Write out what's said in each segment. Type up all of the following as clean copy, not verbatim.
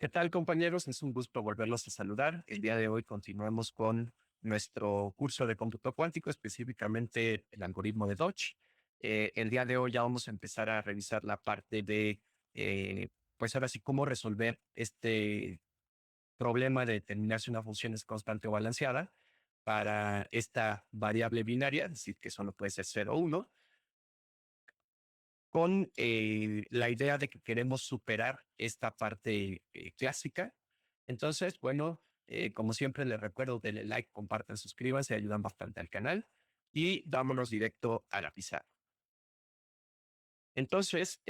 ¿Qué tal, compañeros? Es un gusto volverlos a saludar. El día de hoy continuamos con nuestro curso de cómputo cuántico, específicamente el algoritmo de Dodge. El día de hoy ya vamos a empezar a revisar la parte de, pues ahora sí, cómo resolver este problema de determinar si una función es constante o balanceada para esta variable binaria, es decir, que solo puede ser 0 o 1, con la idea de que queremos superar esta parte clásica. Entonces, bueno, como siempre les recuerdo, denle like, compartan, suscríbanse, ayudan bastante al canal y vámonos directo a la pizarra. Entonces,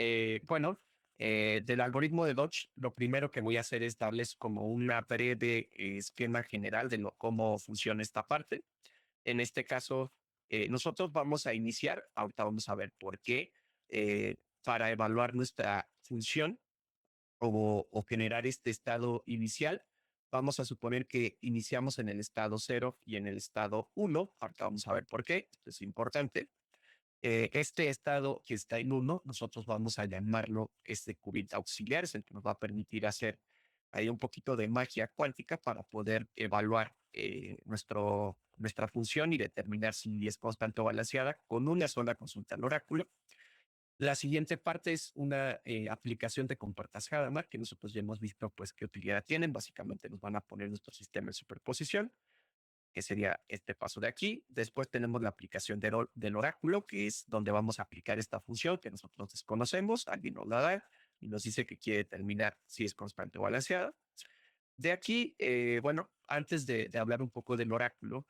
bueno, del algoritmo de Dodge, lo primero que voy a hacer es darles como una breve esquema general de cómo funciona esta parte. En este caso, nosotros vamos a iniciar, ahorita vamos a ver por qué, para evaluar nuestra función o generar este estado inicial. Vamos a suponer que iniciamos en el estado 0 y en el estado 1. Ahorita vamos a ver por qué, esto es importante. Este estado que está en 1, nosotros vamos a llamarlo este qubit auxiliar, es el que nos va a permitir hacer ahí un poquito de magia cuántica para poder evaluar nuestra función y determinar si es constante o balanceada con una sola consulta al oráculo. La siguiente parte es una aplicación de compuertas Hadamard, que nosotros ya hemos visto pues qué utilidad tienen. Básicamente nos van a poner nuestro sistema en superposición, que sería este paso de aquí. Después tenemos la aplicación del oráculo, que es donde vamos a aplicar esta función que nosotros desconocemos. Alguien nos la da y nos dice que quiere determinar si es constante o balanceada. De aquí, bueno, antes de hablar un poco del oráculo,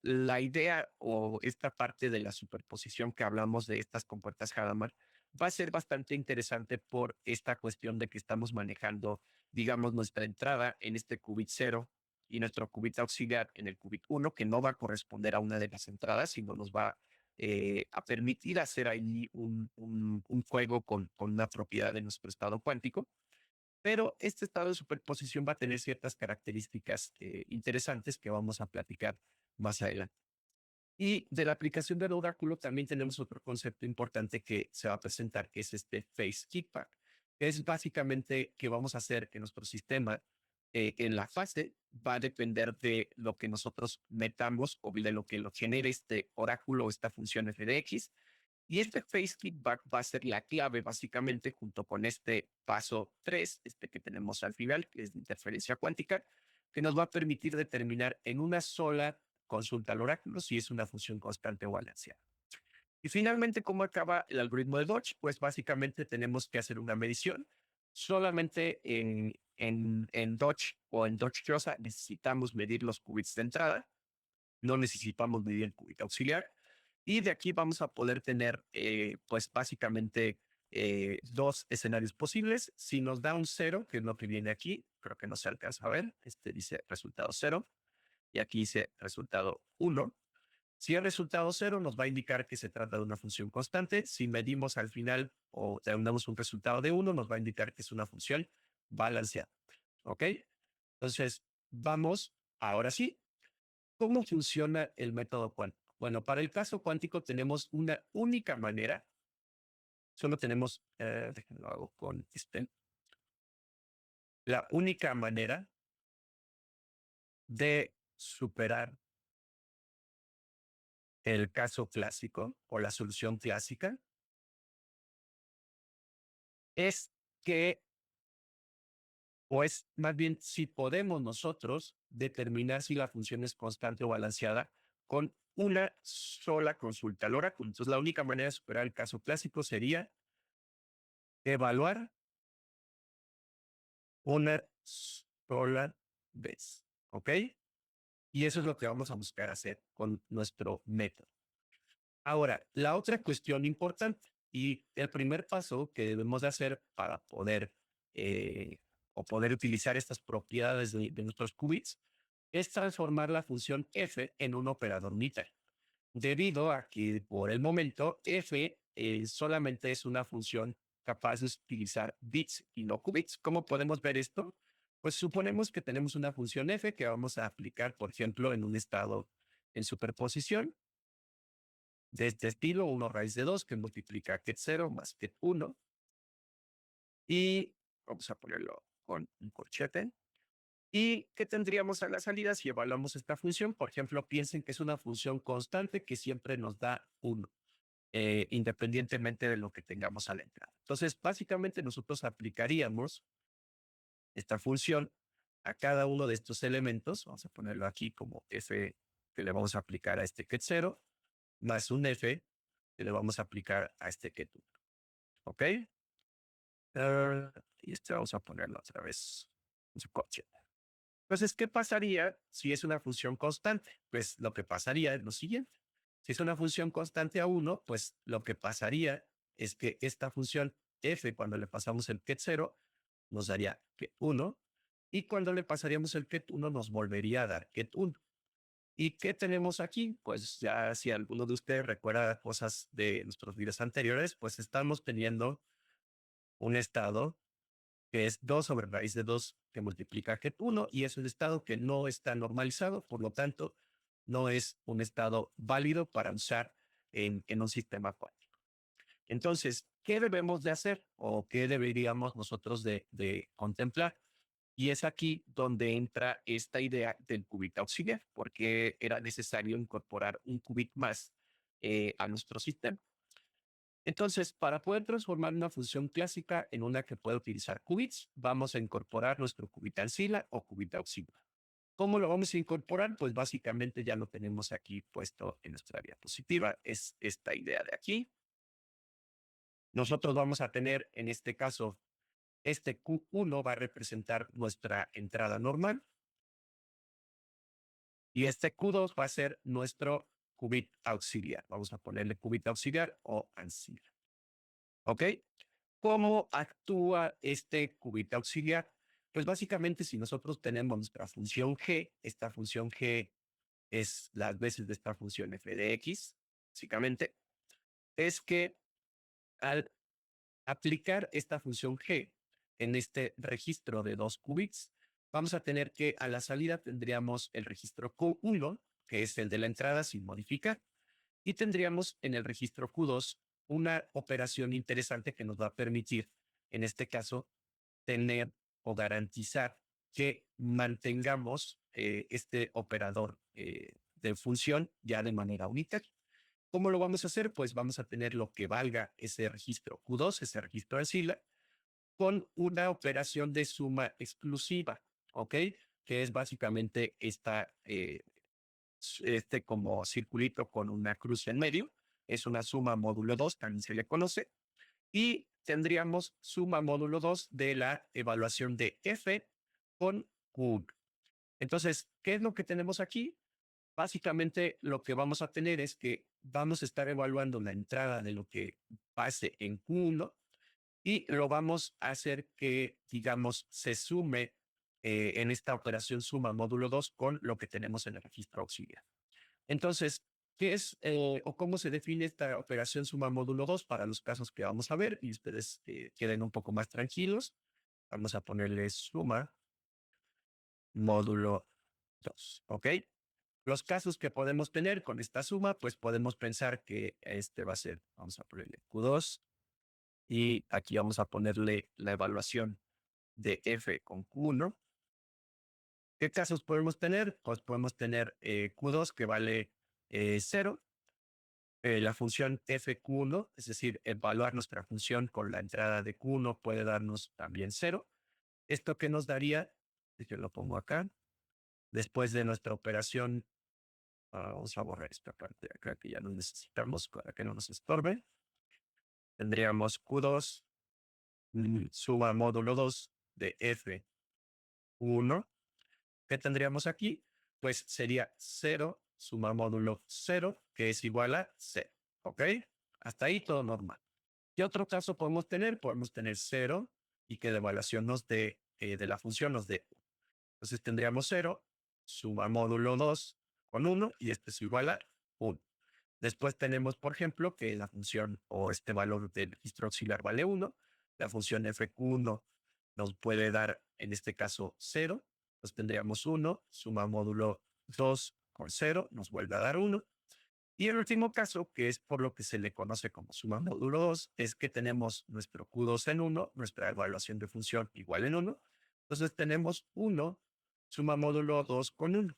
la idea o esta parte de la superposición que hablamos de estas compuertas Hadamard va a ser bastante interesante por esta cuestión de que estamos manejando, digamos, nuestra entrada en este qubit 0 y nuestro qubit auxiliar en el qubit 1, que no va a corresponder a una de las entradas, sino nos va a permitir hacer ahí un juego con una propiedad de nuestro estado cuántico. Pero este estado de superposición va a tener ciertas características interesantes que vamos a platicar más adelante. Y de la aplicación del oráculo también tenemos otro concepto importante que se va a presentar, que es este phase kickback, que es básicamente que vamos a hacer que nuestro sistema en la fase va a depender de lo que nosotros metamos o de lo que lo genere este oráculo o esta función f de x, y este phase feedback va a ser la clave básicamente junto con este paso 3, este que tenemos al final, que es de interferencia cuántica, que nos va a permitir determinar en una sola consulta al oráculo si es una función constante o balanceada. Y finalmente, ¿cómo acaba el algoritmo de Dodge? Pues básicamente tenemos que hacer una medición. Solamente en Dodge o en Dodge-Josa necesitamos medir los qubits de entrada, no necesitamos medir el qubit auxiliar. Y de aquí vamos a poder tener, pues básicamente, dos escenarios posibles. Si nos da un cero, que es lo que viene aquí, creo que no se alcanza a ver, este dice resultado cero y aquí dice resultado uno. Si el resultado cero nos va a indicar que se trata de una función constante. Si medimos al final o damos un resultado de uno, nos va a indicar que es una función balanceada. ¿Ok? Entonces, vamos ahora sí. ¿Cómo funciona el método cuántico? Bueno, para el caso cuántico tenemos una única manera, solo tenemos, déjenme lo hago con este, la única manera de superar el caso clásico o la solución clásica es que, o es más bien, si podemos nosotros determinar si la función es constante o balanceada con una sola consulta al oráculo. Entonces, la única manera de superar el caso clásico sería evaluar una sola vez, ¿ok? Y eso es lo que vamos a buscar hacer con nuestro método. Ahora, la otra cuestión importante y el primer paso que debemos de hacer para poder eh, o poder utilizar estas propiedades de nuestros qubits es transformar la función f en un operador unitario, debido a que por el momento f solamente es una función capaz de utilizar bits y no qubits. ¿Cómo podemos ver esto? Pues suponemos que tenemos una función f que vamos a aplicar, por ejemplo, en un estado en superposición de este estilo, 1 raíz de 2 que multiplica ket 0 más ket 1 y vamos a ponerlo con un corchete. ¿Y qué tendríamos a la salida si evaluamos esta función? Por ejemplo, piensen que es una función constante que siempre nos da 1, independientemente de lo que tengamos a la entrada. Entonces, básicamente nosotros aplicaríamos esta función a cada uno de estos elementos. Vamos a ponerlo aquí como f que le vamos a aplicar a este get 0, más un f que le vamos a aplicar a este get 1. ¿Ok? Y este vamos a ponerlo otra vez en su coche. Entonces, ¿qué pasaría si es una función constante? Pues lo que pasaría es lo siguiente. Si es una función constante a 1, pues lo que pasaría es que esta función f, cuando le pasamos el get 0, nos daría get 1, y cuando le pasaríamos el get 1, nos volvería a dar get 1. ¿Y qué tenemos aquí? Pues ya si alguno de ustedes recuerda cosas de nuestros videos anteriores, pues estamos teniendo un estado que es 2 sobre raíz de 2 que multiplica get 1, y es un estado que no está normalizado, por lo tanto, no es un estado válido para usar en un sistema cuántico. Entonces, ¿qué debemos de hacer o qué deberíamos nosotros de contemplar? Y es aquí donde entra esta idea del qubit auxiliar, porque era necesario incorporar un qubit más a nuestro sistema. Entonces, para poder transformar una función clásica en una que pueda utilizar qubits, vamos a incorporar nuestro qubit ancila o qubit auxiliar. ¿Cómo lo vamos a incorporar? Pues básicamente ya lo tenemos aquí puesto en nuestra diapositiva. Es esta idea de aquí. Nosotros vamos a tener, en este caso, este Q1 va a representar nuestra entrada normal y este Q2 va a ser nuestro qubit auxiliar. Vamos a ponerle qubit auxiliar o ancila. ¿Ok? ¿Cómo actúa este qubit auxiliar? Pues básicamente si nosotros tenemos nuestra función g, esta función g es las veces de esta función f de x, básicamente, es que al aplicar esta función g en este registro de 2 qubits, vamos a tener que a la salida tendríamos el registro Q1, que es el de la entrada sin modificar, y tendríamos en el registro Q2 una operación interesante que nos va a permitir, en este caso, tener o garantizar que mantengamos este operador de función ya de manera unitaria. ¿Cómo lo vamos a hacer? Pues vamos a tener lo que valga ese registro Q2, ese registro de Sila, con una operación de suma exclusiva, ¿ok? Que es básicamente este como circulito con una cruz en medio. Es una suma módulo 2, también se le conoce. Y tendríamos suma módulo 2 de la evaluación de F con Q. Entonces, ¿qué es lo que tenemos aquí? Básicamente lo que vamos a tener es que vamos a estar evaluando la entrada de lo que pase en Q1 y lo vamos a hacer que, digamos, se sume en esta operación suma módulo 2 con lo que tenemos en el registro auxiliar. Entonces, ¿qué es o cómo se define esta operación suma módulo 2 para los casos que vamos a ver y ustedes queden un poco más tranquilos? Vamos a ponerle suma módulo 2, ¿ok? Los casos que podemos tener con esta suma, pues podemos pensar que este va a ser, vamos a ponerle Q2 y aquí vamos a ponerle la evaluación de F con Q1. ¿Qué casos podemos tener? Pues podemos tener Q2 que vale 0, la función fq1, es decir, evaluar nuestra función con la entrada de q1 puede darnos también 0. ¿Esto qué nos daría? Yo lo pongo acá. Después de nuestra operación, vamos a borrar esta parte de acá que ya no necesitamos para que no nos estorbe. Tendríamos q2 suma módulo 2 de f1. ¿Qué tendríamos aquí? Pues sería 0 suma módulo 0, que es igual a 0. ¿Ok? Hasta ahí todo normal. ¿Qué otro caso podemos tener? Podemos tener 0 y que la evaluación nos dé, de la función nos dé 1. Entonces tendríamos 0, suma módulo 2 con 1 y este es igual a 1. Después tenemos, por ejemplo, que la función o este valor del registro auxiliar vale 1. La función fq1 nos puede dar, en este caso, 0. Entonces tendríamos 1, suma módulo 2 con 0, nos vuelve a dar 1. Y el último caso, que es por lo que se le conoce como suma módulo 2, es que tenemos nuestro Q2 en 1, nuestra evaluación de función igual en 1. Entonces tenemos 1 suma módulo 2 con 1.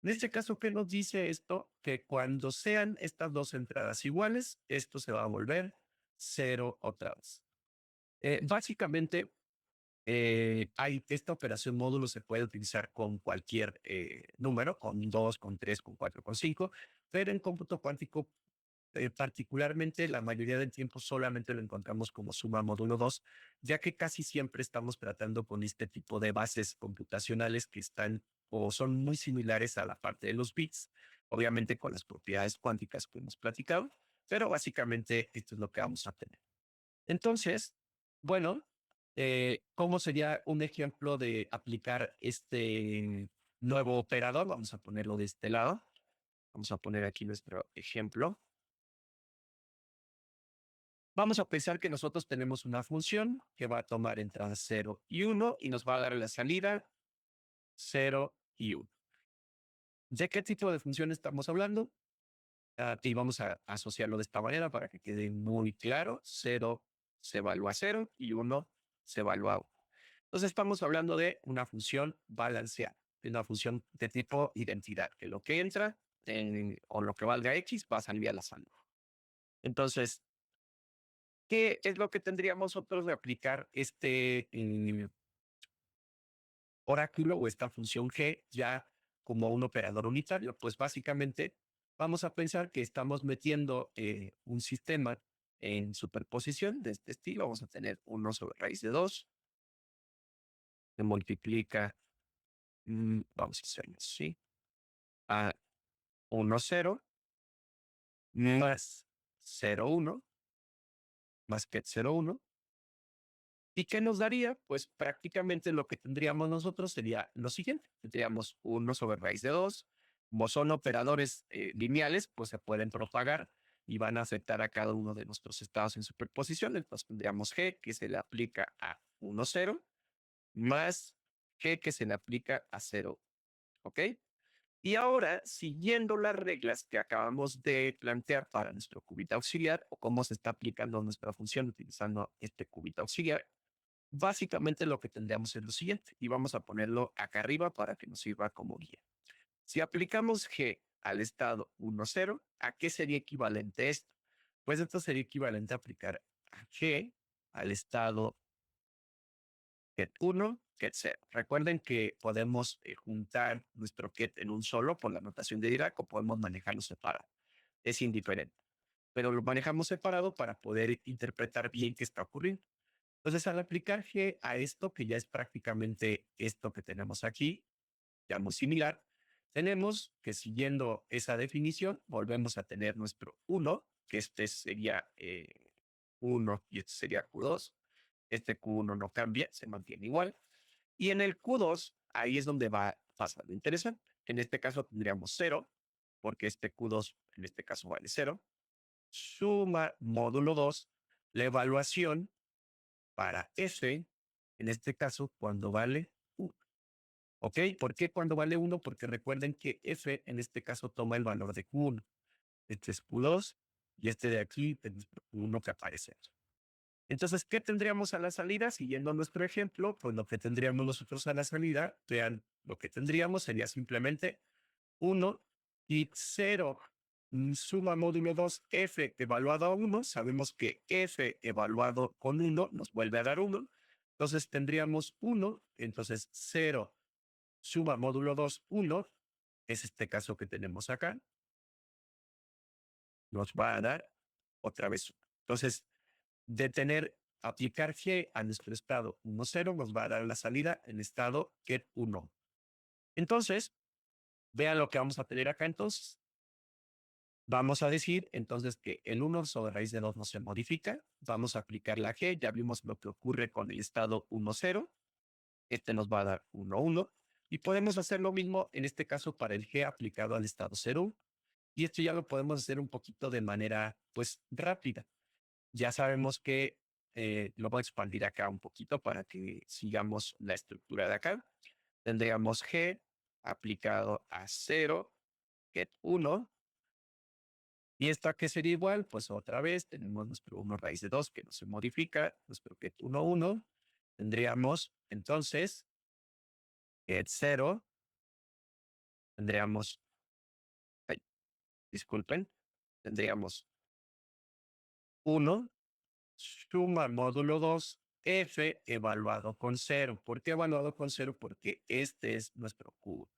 En este caso, ¿qué nos dice esto? Que cuando sean estas dos entradas iguales, esto se va a volver cero otra vez. Básicamente, hay esta operación módulo se puede utilizar con cualquier número, con 2, con 3, con 4, con 5, pero en cómputo cuántico particularmente la mayoría del tiempo solamente lo encontramos como suma módulo 2, ya que casi siempre estamos tratando con este tipo de bases computacionales que están o son muy similares a la parte de los bits, obviamente con las propiedades cuánticas que hemos platicado, pero básicamente esto es lo que vamos a tener. Entonces, bueno, ¿cómo sería un ejemplo de aplicar este nuevo operador? Vamos a ponerlo de este lado. Vamos a poner aquí nuestro ejemplo. Vamos a pensar que nosotros tenemos una función que va a tomar entradas 0 y 1 y nos va a dar la salida 0 y 1. ¿De qué tipo de función estamos hablando? Y vamos a asociarlo de esta manera para que quede muy claro. 0 se evalúa a 0 y 1 se evalúa a 1. Entonces estamos hablando de una función balanceada, de una función de tipo identidad, que lo que entra o lo que valga x va a salir a la salida. Entonces, ¿qué es lo que tendríamos nosotros de aplicar este oráculo o esta función G ya como un operador unitario? Pues básicamente vamos a pensar que estamos metiendo un sistema en superposición de este estilo. Vamos a tener 1 sobre raíz de 2 que multiplica, vamos a hacerlo así, a 1, 0 más 0, 1 más que 0, 1. ¿Y qué nos daría? Pues prácticamente lo que tendríamos nosotros sería lo siguiente. Tendríamos 1 sobre raíz de 2. Como son operadores lineales, pues se pueden propagar y van a afectar a cada uno de nuestros estados en superposición. Entonces tendríamos G que se le aplica a 1, 0 más G que se le aplica a 0. ¿Ok? Y ahora, siguiendo las reglas que acabamos de plantear para nuestro cubito auxiliar o cómo se está aplicando nuestra función utilizando este cubito auxiliar, básicamente lo que tendríamos es lo siguiente, y vamos a ponerlo acá arriba para que nos sirva como guía. Si aplicamos G al estado 1, 0, ¿a qué sería equivalente esto? Pues esto sería equivalente a aplicar a G al estado get 1, get 0. Recuerden que podemos juntar nuestro get en un solo por la notación de Dirac o podemos manejarlo separado. Es indiferente, pero lo manejamos separado para poder interpretar bien qué está ocurriendo. Entonces, al aplicar G a esto, que ya es prácticamente esto que tenemos aquí, ya muy similar, tenemos que siguiendo esa definición, volvemos a tener nuestro 1, que este sería 1 y este sería Q2. Este Q1 no cambia, se mantiene igual. Y en el Q2, ahí es donde va a pasar lo interesante. En este caso tendríamos 0, porque este Q2 en este caso vale 0. Suma módulo 2, la evaluación para F, en este caso, cuando vale 1. ¿Ok? ¿Por qué cuando vale 1? Porque recuerden que F en este caso toma el valor de Q1. Este es Q2 y este de aquí es Q1 que aparece. Entonces, ¿qué tendríamos a la salida? Siguiendo nuestro ejemplo, pues lo que tendríamos nosotros a la salida, vean, lo que tendríamos sería simplemente 1 y 0. Suma módulo 2, f evaluado a 1. Sabemos que f evaluado con 1 nos vuelve a dar 1. Entonces tendríamos 1, entonces 0 suma módulo 2, 1. Es este caso que tenemos acá. Nos va a dar otra vez 1. Entonces, de tener, aplicar G a nuestro estado 1, 0, nos va a dar la salida en estado get 1. Entonces, vean lo que vamos a tener acá entonces. Vamos a decir entonces que el 1 sobre raíz de 2 no se modifica. Vamos a aplicar la G. Ya vimos lo que ocurre con el estado 1, 0. Este nos va a dar 1, 1. Y podemos hacer lo mismo en este caso para el G aplicado al estado 0. Y esto ya lo podemos hacer un poquito de manera pues rápida. Ya sabemos que lo voy a expandir acá un poquito para que sigamos la estructura de acá. Tendríamos G aplicado a 0, get 1. ¿Y esta que sería igual? Pues otra vez tenemos nuestro 1 raíz de 2 que no se modifica, nuestro get 1, 1. Tendríamos entonces 0, tendríamos, ay, disculpen, tendríamos 1 suma módulo 2 f evaluado con 0. ¿Por qué evaluado con 0? Porque este es nuestro Q.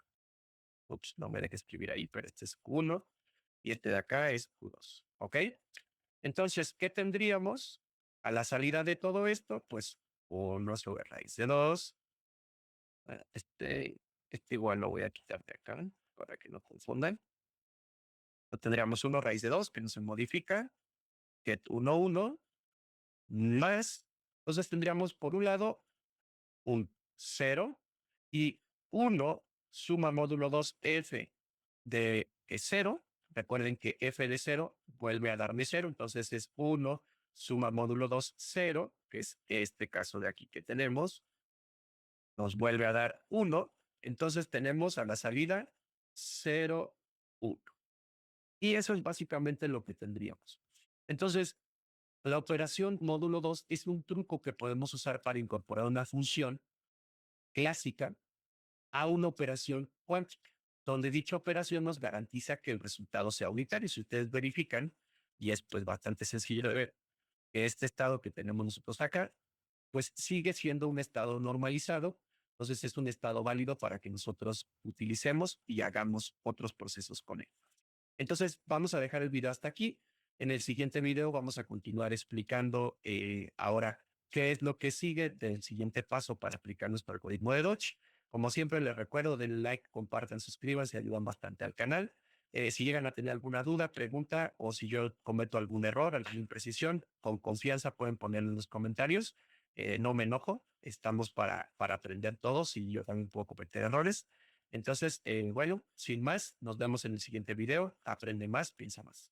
Ups, no me deje escribir ahí, pero este es Q1 y este de acá es Q2. ¿Ok? Entonces, ¿qué tendríamos a la salida de todo esto? Pues 1 sobre raíz de 2. Este igual lo voy a quitar de acá para que no confundan. Tendríamos 1 raíz de 2 que no se modifica, que 1, 1, más. Entonces tendríamos por un lado un 0 y 1 suma módulo 2 f de 0. Recuerden que f de 0 vuelve a darme 0, entonces es 1 suma módulo 2 0, que es este caso de aquí que tenemos, nos vuelve a dar 1. Entonces tenemos a la salida 0, 1. Y eso es básicamente lo que tendríamos. Entonces, la operación módulo 2 es un truco que podemos usar para incorporar una función clásica a una operación cuántica, donde dicha operación nos garantiza que el resultado sea unitario. Si ustedes verifican, y es pues bastante sencillo de ver, que este estado que tenemos nosotros acá, pues sigue siendo un estado normalizado. Entonces es un estado válido para que nosotros utilicemos y hagamos otros procesos con él. Entonces, vamos a dejar el video hasta aquí. En el siguiente video vamos a continuar explicando ahora qué es lo que sigue del siguiente paso para aplicar nuestro algoritmo de Dodge. Como siempre, les recuerdo, denle like, compartan, suscríbanse, ayudan bastante al canal. Si llegan a tener alguna duda, pregunta o si yo cometo algún error, alguna imprecisión, con confianza pueden ponerlo en los comentarios. No me enojo, estamos para aprender todos y yo también puedo cometer errores. Entonces, bueno, sin más, nos vemos en el siguiente video. Aprende más, piensa más.